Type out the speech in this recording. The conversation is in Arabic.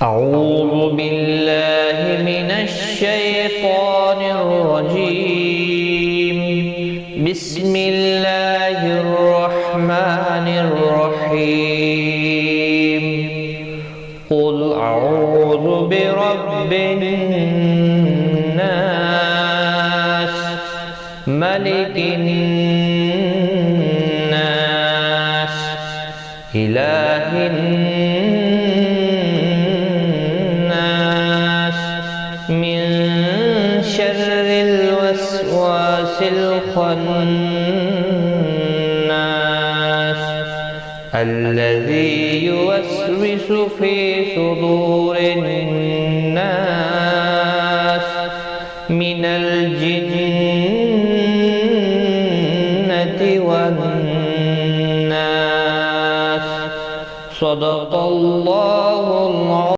أعوذ بالله من الشيطان الرجيم. بسم الله الرحمن الرحيم. قل أعوذ برب الناس، ملك الناس، إله الناس، من شر الوسواس الخناس، الذي يوسوس في صدور الناس